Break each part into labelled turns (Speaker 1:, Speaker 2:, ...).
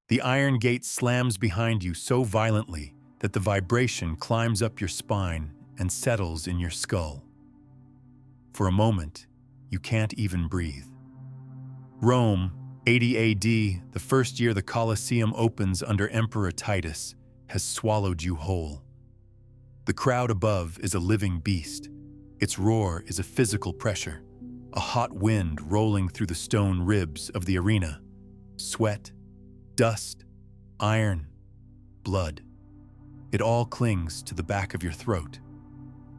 Speaker 1: The iron gate slams behind you so violently that the vibration climbs up your spine and settles in your skull. For a moment, you can't even breathe. Rome, 80 AD, the first year the Colosseum opens under Emperor Titus, has swallowed you whole. The crowd above is a living beast. Its roar is a physical pressure, a hot wind rolling through the stone ribs of the arena. Sweat, dust, iron, blood. It all clings to the back of your throat.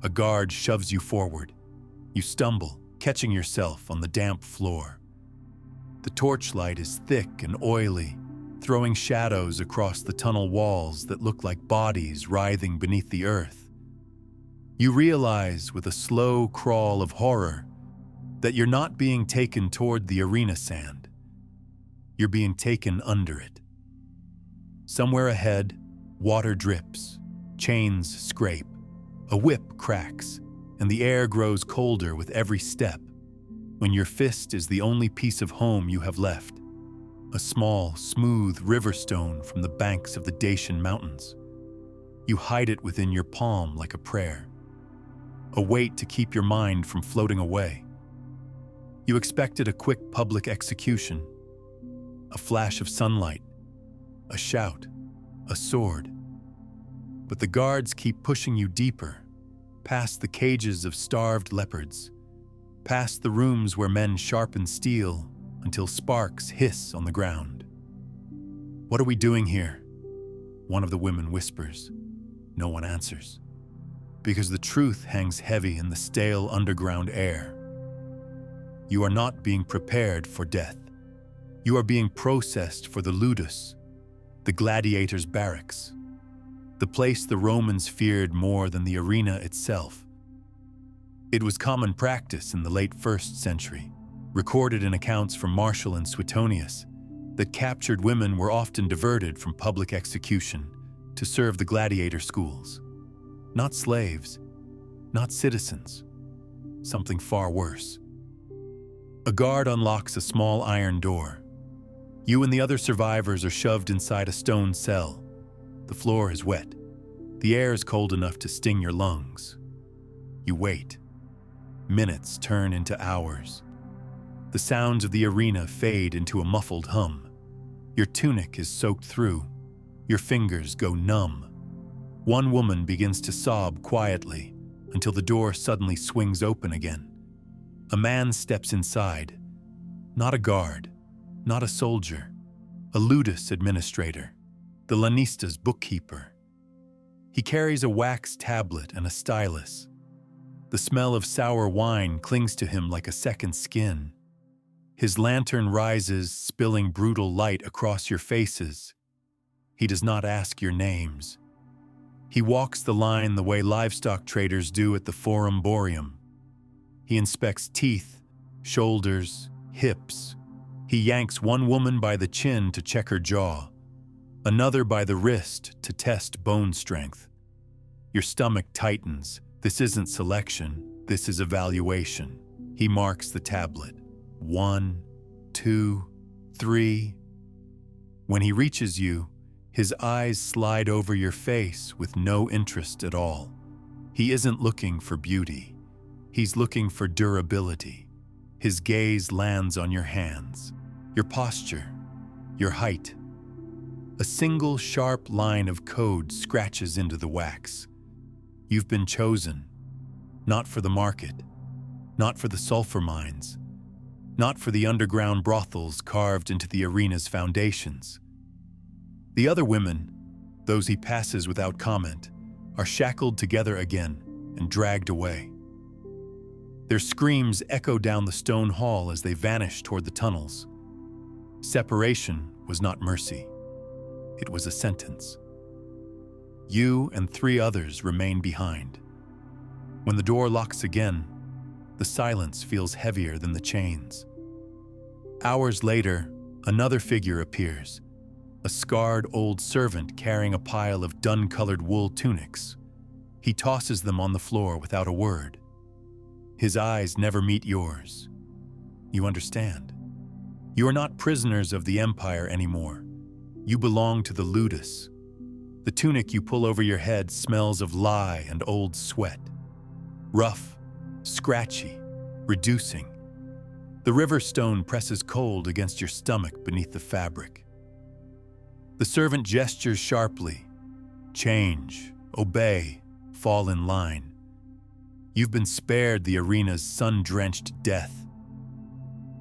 Speaker 1: A guard shoves you forward. You stumble, catching yourself on the damp floor. The torchlight is thick and oily, throwing shadows across the tunnel walls that look like bodies writhing beneath the earth. You realize with a slow crawl of horror that you're not being taken toward the arena sand. You're being taken under it. Somewhere ahead, water drips, chains scrape, a whip cracks, and the air grows colder with every step, when your fist is the only piece of home you have left, a small, smooth river stone from the banks of the Dacian mountains. You hide it within your palm like a prayer, a weight to keep your mind from floating away. You expected a quick public execution, a flash of sunlight, a shout, a sword. But the guards keep pushing you deeper, past the cages of starved leopards, past the rooms where men sharpen steel until sparks hiss on the ground. "What are we doing here?" one of the women whispers. No one answers, because the truth hangs heavy in the stale underground air. You are not being prepared for death. You are being processed for the ludus, the gladiator's barracks, the place the Romans feared more than the arena itself. It was common practice in the late 1st century, recorded in accounts from Martial and Suetonius, that captured women were often diverted from public execution to serve the gladiator schools. Not slaves, not citizens, something far worse. A guard unlocks a small iron door. You and the other survivors are shoved inside a stone cell. The floor is wet. The air is cold enough to sting your lungs. You wait. Minutes turn into hours. The sounds of the arena fade into a muffled hum. Your tunic is soaked through. Your fingers go numb. One woman begins to sob quietly until the door suddenly swings open again. A man steps inside. Not a guard, not a soldier, a ludus administrator, the lanista's bookkeeper. He carries a wax tablet and a stylus. The smell of sour wine clings to him like a second skin. His lantern rises, spilling brutal light across your faces. He does not ask your names. He walks the line the way livestock traders do at the Forum Boreum. He inspects teeth, shoulders, hips. He yanks one woman by the chin to check her jaw, another by the wrist to test bone strength. Your stomach tightens. This isn't selection, this is evaluation. He marks the tablet. 1, 2, 3. When he reaches you, his eyes slide over your face with no interest at all. He isn't looking for beauty. He's looking for durability. His gaze lands on your hands, your posture, your height. A single sharp line of code scratches into the wax. You've been chosen, not for the market, not for the sulfur mines, not for the underground brothels carved into the arena's foundations. The other women, those he passes without comment, are shackled together again and dragged away. Their screams echo down the stone hall as they vanish toward the tunnels. Separation was not mercy. It was a sentence. You and 3 others remain behind. When the door locks again, the silence feels heavier than the chains. Hours later, another figure appears, a scarred old servant carrying a pile of dun-colored wool tunics. He tosses them on the floor without a word. His eyes never meet yours. You understand. You are not prisoners of the empire anymore. You belong to the ludus. The tunic you pull over your head smells of lye and old sweat. Rough, scratchy, reducing. The river stone presses cold against your stomach beneath the fabric. The servant gestures sharply. Change, obey, fall in line. You've been spared the arena's sun-drenched death,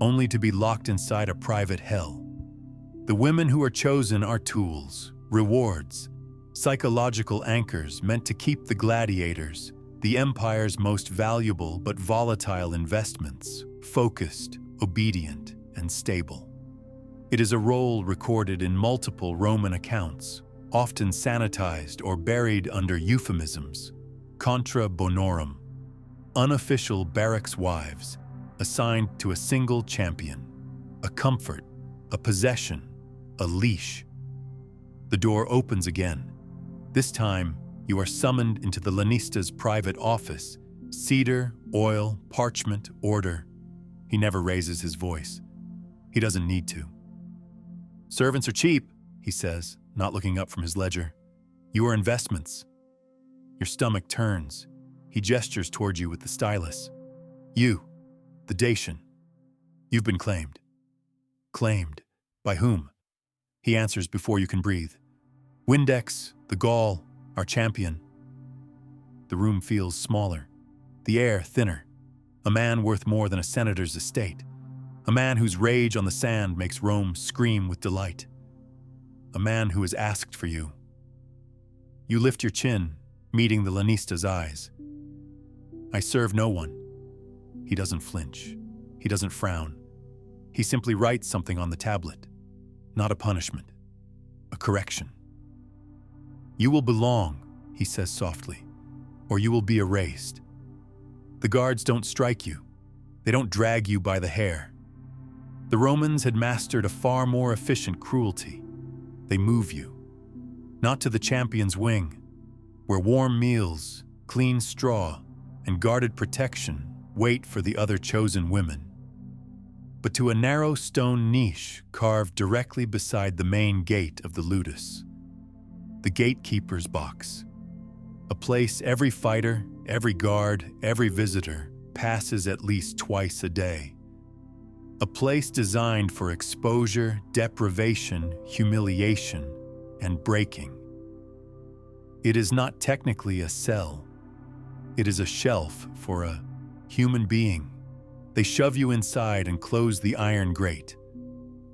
Speaker 1: only to be locked inside a private hell. The women who are chosen are tools, rewards, psychological anchors meant to keep the gladiators, the empire's most valuable but volatile investments, focused, obedient, and stable. It is a role recorded in multiple Roman accounts, often sanitized or buried under euphemisms. Contra bonorum, unofficial barracks wives, assigned to a single champion, a comfort, a possession, a leash. The door opens again. This time, you are summoned into the Lanista's private office. Cedar, oil, parchment, order. He never raises his voice. He doesn't need to. Servants are cheap, he says, not looking up from his ledger. You are investments. Your stomach turns. He gestures toward you with the stylus. You, the Dacian. You've been claimed. Claimed. By whom? He answers before you can breathe. Windex, the Gaul, our champion. The room feels smaller. The air thinner. A man worth more than a senator's estate. A man whose rage on the sand makes Rome scream with delight. A man who has asked for you. You lift your chin, meeting the Lanista's eyes. I serve no one. He doesn't flinch. He doesn't frown. He simply writes something on the tablet. Not a punishment. A correction. You will belong, he says softly, or you will be erased. The guards don't strike you. They don't drag you by the hair. The Romans had mastered a far more efficient cruelty. They move you. Not to the champion's wing, where warm meals, clean straw, and guarded protection wait for the other chosen women, but to a narrow stone niche carved directly beside the main gate of the ludus. The gatekeeper's box. A place every fighter, every guard, every visitor passes at least twice a day. A place designed for exposure, deprivation, humiliation, and breaking. It is not technically a cell. It is a shelf for a human being. They shove you inside and close the iron grate.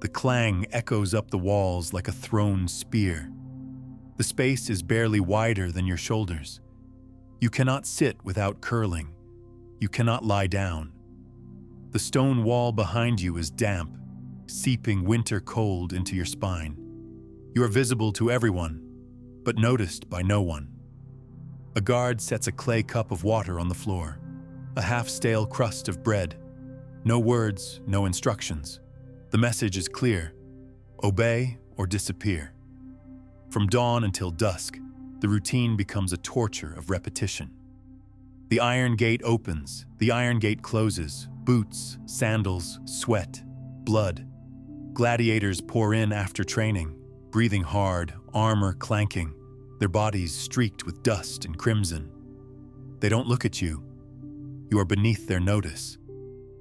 Speaker 1: The clang echoes up the walls like a thrown spear. The space is barely wider than your shoulders. You cannot sit without curling. You cannot lie down. The stone wall behind you is damp, seeping winter cold into your spine. You are visible to everyone, but noticed by no one. A guard sets a clay cup of water on the floor, a half-stale crust of bread. No words, no instructions. The message is clear: obey or disappear. From dawn until dusk, the routine becomes a torture of repetition. The iron gate opens, the iron gate closes, boots, sandals, sweat, blood. Gladiators pour in after training, breathing hard, armor clanking, their bodies streaked with dust and crimson. They don't look at you. You are beneath their notice.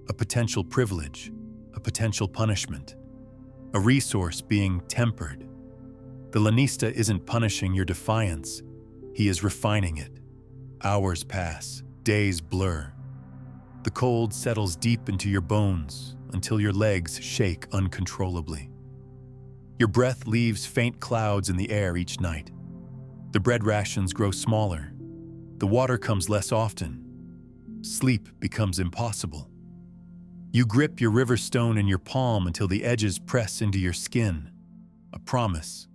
Speaker 1: A potential privilege, a potential punishment, a resource being tempered. The Lanista isn't punishing your defiance. He is refining it. Hours pass, days blur. The cold settles deep into your bones until your legs shake uncontrollably. Your breath leaves faint clouds in the air each night. The bread rations grow smaller. The water comes less often. Sleep becomes impossible. You grip your river stone in your palm until the edges press into your skin. A promise,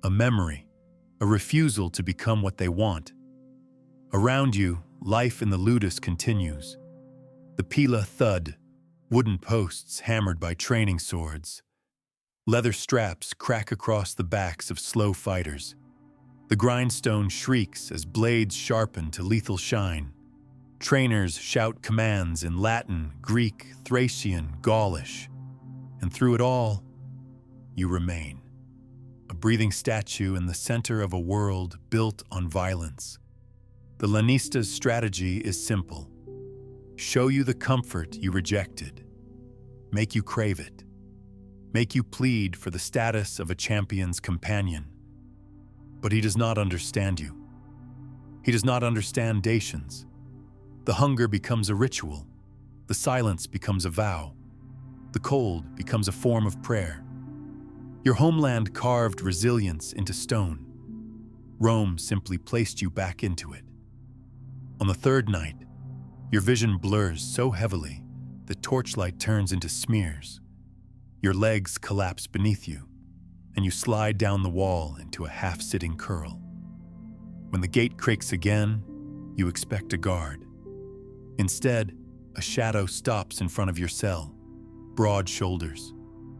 Speaker 1: a memory, a refusal to become what they want. Around you, life in the ludus continues. The pila thud, wooden posts hammered by training swords. Leather straps crack across the backs of slow fighters. The grindstone shrieks as blades sharpen to lethal shine. Trainers shout commands in Latin, Greek, Thracian, Gaulish. And through it all, you remain. A a breathing statue in the center of a world built on violence. The Lannista's strategy is simple. Show you the comfort you rejected. Make you crave it. Make you plead for the status of a champion's companion. But he does not understand you. He does not understand Dacians. The hunger becomes a ritual. The silence becomes a vow. The cold becomes a form of prayer. Your homeland carved resilience into stone. Rome simply placed you back into it. On the third night, your vision blurs so heavily that torchlight turns into smears. Your legs collapse beneath you, and you slide down the wall into a half-sitting curl. When the gate creaks again, you expect a guard. Instead, a shadow stops in front of your cell. Broad shoulders,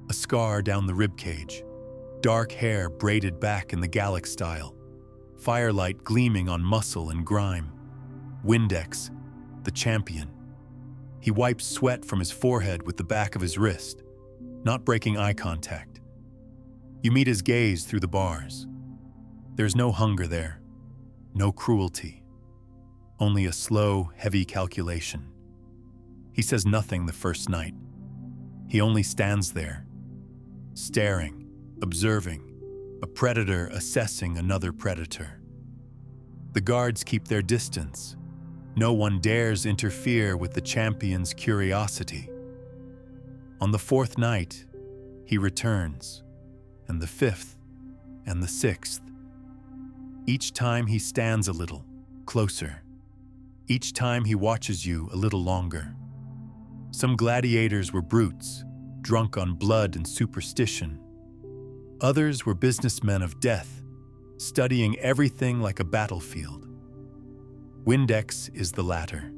Speaker 1: a scar down the ribcage, dark hair braided back in the Gallic style, firelight gleaming on muscle and grime. Windex, the champion. He wipes sweat from his forehead with the back of his wrist, not breaking eye contact. You meet his gaze through the bars. There's no hunger there, no cruelty, only a slow, heavy calculation. He says nothing the first night. He only stands there, staring, observing, a predator assessing another predator. The guards keep their distance. No one dares interfere with the champion's curiosity. On the fourth night, he returns, and the fifth, and the sixth. Each time he stands a little closer. Each time he watches you a little longer. Some gladiators were brutes, drunk on blood and superstition. Others were businessmen of death, studying everything like a battlefield. Windex is the latter.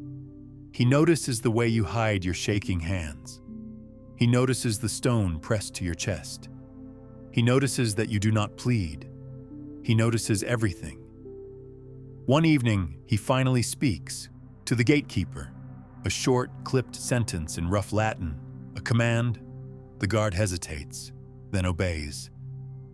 Speaker 1: He notices the way you hide your shaking hands. He notices the stone pressed to your chest. He notices that you do not plead. He notices everything. One evening, he finally speaks to the gatekeeper, a short, clipped sentence in rough Latin, a command. The guard hesitates, then obeys.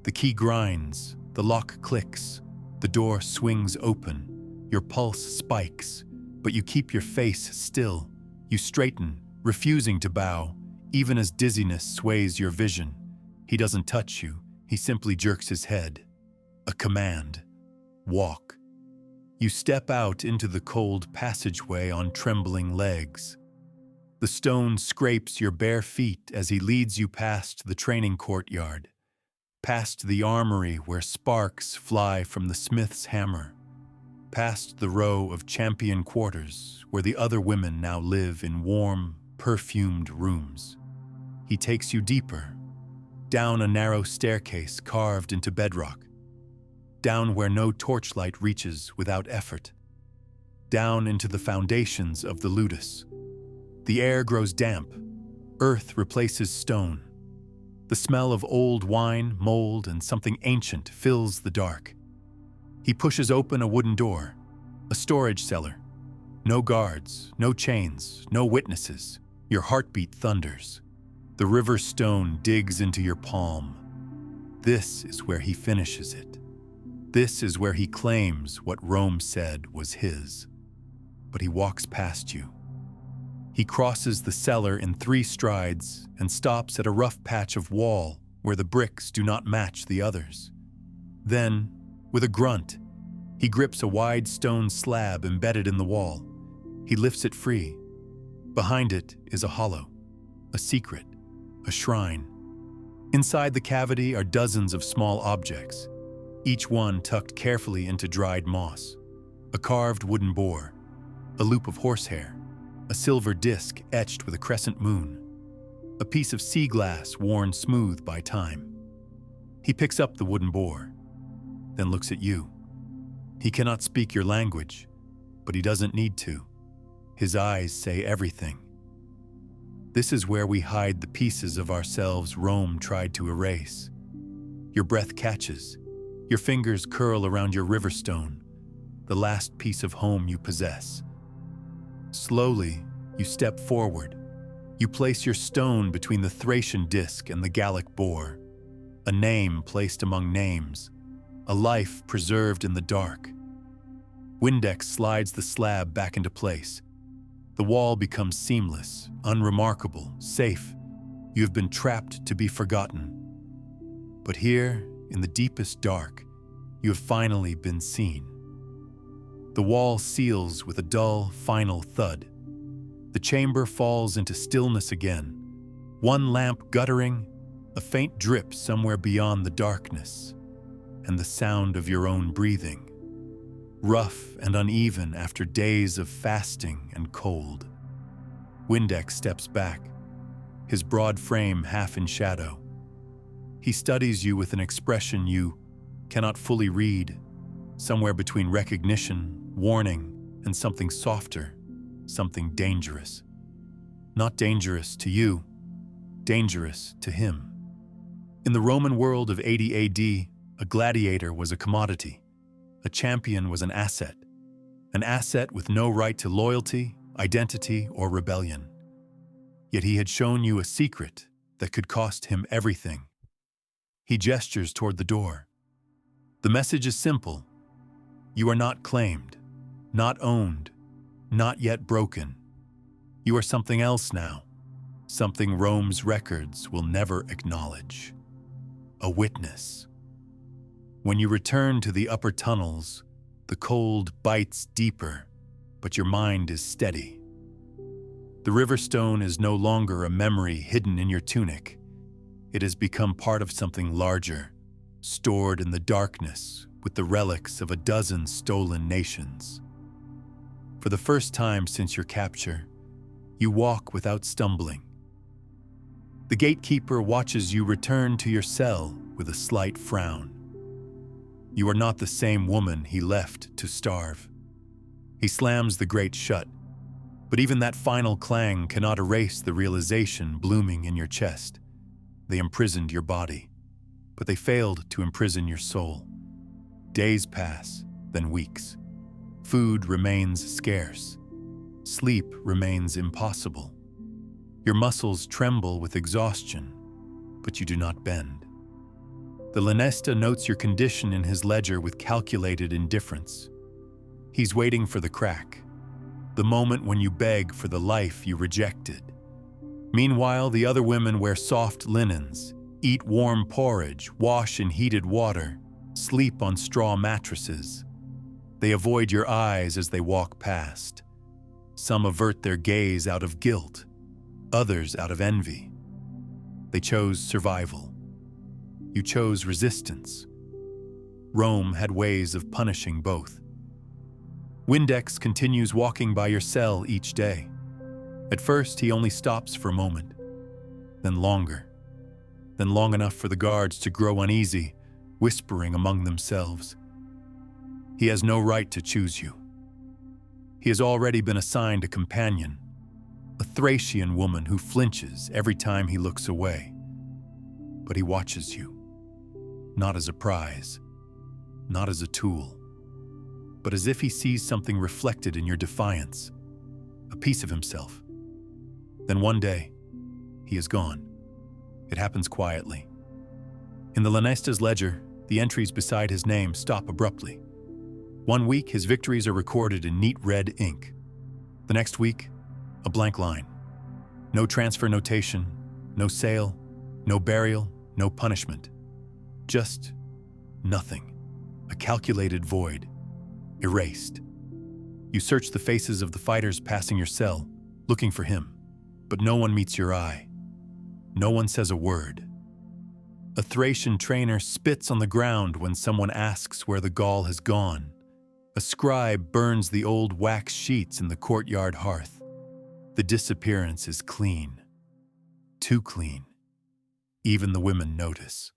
Speaker 1: The key grinds, the lock clicks, the door swings open. Your pulse spikes, but you keep your face still. You straighten, refusing to bow, even as dizziness sways your vision. He doesn't touch you, he simply jerks his head. A command. Walk. You step out into the cold passageway on trembling legs. The stone scrapes your bare feet as he leads you past the training courtyard, past the armory where sparks fly from the smith's hammer, past the row of champion quarters where the other women now live in warm, perfumed rooms. He takes you deeper, down a narrow staircase carved into bedrock, down where no torchlight reaches without effort, down into the foundations of the ludus. The air grows damp, earth replaces stone. The smell of old wine, mold, and something ancient fills the dark. He pushes open a wooden door, a storage cellar. No guards, no chains, no witnesses. Your heartbeat thunders. The river stone digs into your palm. This is where he finishes it. This is where he claims what Rome said was his. But he walks past you. He crosses the cellar in 3 strides and stops at a rough patch of wall where the bricks do not match the others. Then, with a grunt, he grips a wide stone slab embedded in the wall. He lifts it free. Behind it is a hollow, a secret, a shrine. Inside the cavity are dozens of small objects, each one tucked carefully into dried moss. A carved wooden boar, a loop of horsehair, a silver disc etched with a crescent moon, a piece of sea glass worn smooth by time. He picks up the wooden boar, then looks at you. He cannot speak your language, but he doesn't need to. His eyes say everything. This is where we hide the pieces of ourselves Rome tried to erase. Your breath catches. Your fingers curl around your riverstone, the last piece of home you possess. Slowly, you step forward. You place your stone between the Thracian disc and the Gallic boar. a name placed among names, a life preserved in the dark. Windex slides the slab back into place. The wall becomes seamless, unremarkable, safe. You have been trapped to be forgotten. But here, in the deepest dark, you have finally been seen. The wall seals with a dull, final thud. The chamber falls into stillness again. One lamp guttering, a faint drip somewhere beyond the darkness, and the sound of your own breathing, rough and uneven after days of fasting and cold. Windex steps back, his broad frame half in shadow. He studies you with an expression you cannot fully read, somewhere between recognition, warning, and something softer, something dangerous. Not dangerous to you, dangerous to him. In the Roman world of 80 AD, a gladiator was a commodity. A champion was an asset with no right to loyalty, identity, or rebellion. Yet he had shown you a secret that could cost him everything. He gestures toward the door. The message is simple. You are not claimed, not owned, not yet broken. You are something else now, something Rome's records will never acknowledge. A witness. When you return to the upper tunnels, the cold bites deeper, but your mind is steady. The river stone is no longer a memory hidden in your tunic. It has become part of something larger, stored in the darkness with the relics of a dozen stolen nations. For the first time since your capture, you walk without stumbling. The gatekeeper watches you return to your cell with a slight frown. You are not the same woman he left to starve. He slams the grate shut, but even that final clang cannot erase the realization blooming in your chest. They imprisoned your body, but they failed to imprison your soul. Days pass, then weeks. Food remains scarce. Sleep remains impossible. Your muscles tremble with exhaustion, but you do not bend. The Lanesta notes your condition in his ledger with calculated indifference. He's waiting for the crack, the moment when you beg for the life you rejected. Meanwhile, the other women wear soft linens, eat warm porridge, wash in heated water, sleep on straw mattresses. They avoid your eyes as they walk past. Some avert their gaze out of guilt, others out of envy. They chose survival. You chose resistance. Rome had ways of punishing both. Windex continues walking by your cell each day. At first, he only stops for a moment, then longer, then long enough for the guards to grow uneasy, whispering among themselves. He has no right to choose you. He has already been assigned a companion, a Thracian woman who flinches every time he looks away. But he watches you, not as a prize, not as a tool, but as if he sees something reflected in your defiance, a piece of himself. Then one day, he is gone. It happens quietly. In the Lanesta's ledger, the entries beside his name stop abruptly. One week, his victories are recorded in neat red ink. The next week, a blank line. No transfer notation, no sale, no burial, no punishment. Just nothing. A calculated void. Erased. You search the faces of the fighters passing your cell, looking for him, but no one meets your eye. No one says a word. A Thracian trainer spits on the ground when someone asks where the Gaul has gone. A scribe burns the old wax sheets in the courtyard hearth. The disappearance is clean. Too clean. Even the women notice.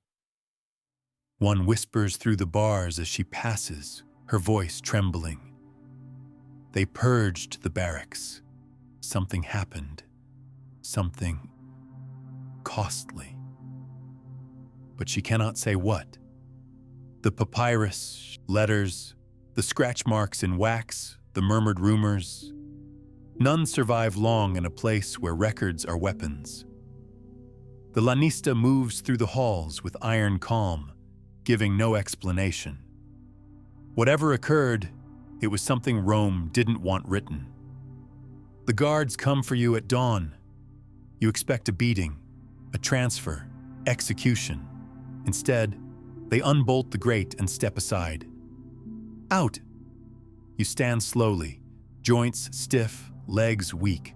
Speaker 1: One whispers through the bars as she passes, her voice trembling. They purged the barracks. Something happened. Something costly. But she cannot say what. The papyrus, letters, the scratch marks in wax, the murmured rumors. None survive long in a place where records are weapons. The lanista moves through the halls with iron calm, giving no explanation. Whatever occurred, it was something Rome didn't want written. The guards come for you at dawn. You expect a beating, a transfer, execution. Instead, they unbolt the grate and step aside. Out! You stand slowly, joints stiff, legs weak.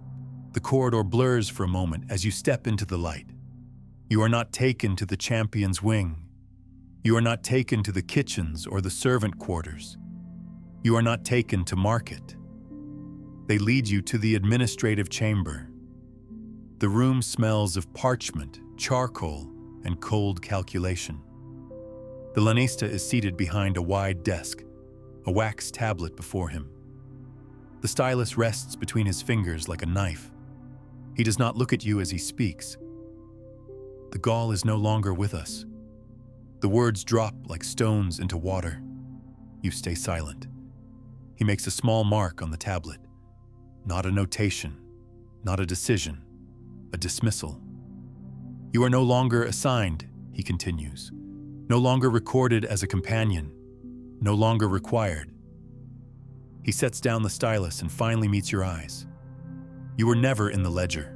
Speaker 1: The corridor blurs for a moment as you step into the light. You are not taken to the champion's wing. You are not taken to the kitchens or the servant quarters. You are not taken to market. They lead you to the administrative chamber. The room smells of parchment, charcoal, and cold calculation. The lanista is seated behind a wide desk, a wax tablet before him. The stylus rests between his fingers like a knife. He does not look at you as he speaks. The Gaul is no longer with us. The words drop like stones into water. You stay silent. He makes a small mark on the tablet. Not a notation, not a decision, a dismissal. You are no longer assigned, he continues. No longer recorded as a companion. No longer required. He sets down the stylus and finally meets your eyes. You were never in the ledger.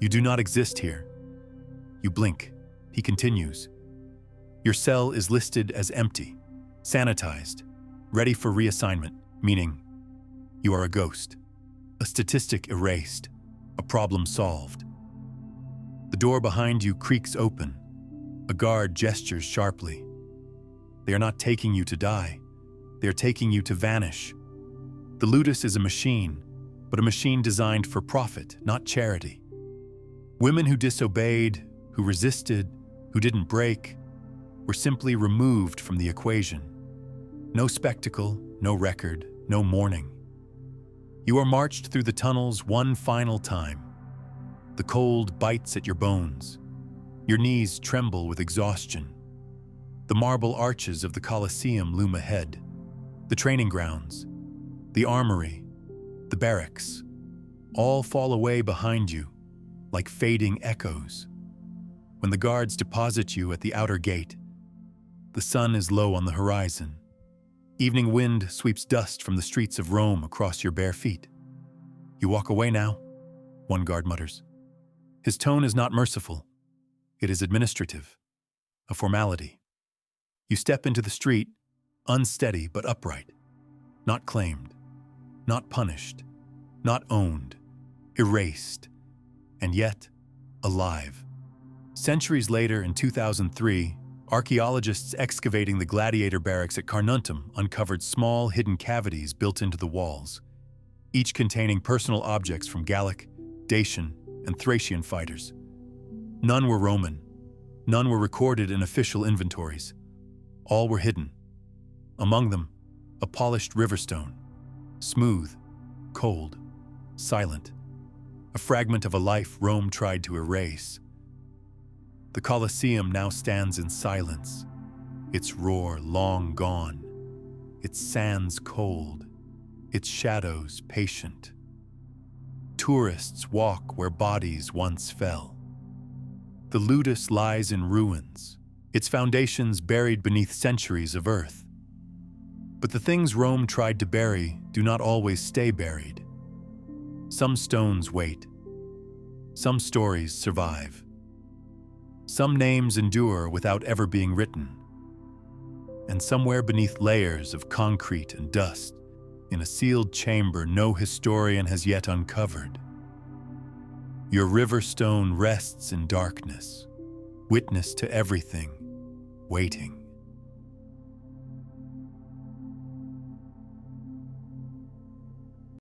Speaker 1: You do not exist here. You blink. He continues. Your cell is listed as empty, sanitized, ready for reassignment, meaning you are a ghost, a statistic erased, a problem solved. The door behind you creaks open. A guard gestures sharply. They are not taking you to die. They are taking you to vanish. The ludus is a machine, but a machine designed for profit, not charity. Women who disobeyed, who resisted, who didn't break, were simply removed from the equation. No spectacle, no record, no mourning. You are marched through the tunnels one final time. The cold bites at your bones. Your knees tremble with exhaustion. The marble arches of the Colosseum loom ahead. The training grounds, the armory, the barracks, all fall away behind you, like fading echoes. When the guards deposit you at the outer gate, the sun is low on the horizon. Evening wind sweeps dust from the streets of Rome across your bare feet. You walk away now, one guard mutters. His tone is not merciful. It is administrative, a formality. You step into the street, unsteady but upright, not claimed, not punished, not owned, erased, and yet alive. Centuries later, in 2003, archaeologists excavating the gladiator barracks at Carnuntum uncovered small, hidden cavities built into the walls, each containing personal objects from Gallic, Dacian, and Thracian fighters. None were Roman. None were recorded in official inventories. All were hidden. Among them, a polished riverstone, smooth, cold, silent, a fragment of a life Rome tried to erase. The Colosseum now stands in silence, its roar long gone, its sands cold, its shadows patient. Tourists walk where bodies once fell. The ludus lies in ruins, its foundations buried beneath centuries of earth. But the things Rome tried to bury do not always stay buried. Some stones wait. Some stories survive. Some names endure without ever being written. And somewhere beneath layers of concrete and dust, in a sealed chamber no historian has yet uncovered, your riverstone rests in darkness, witness to everything, waiting.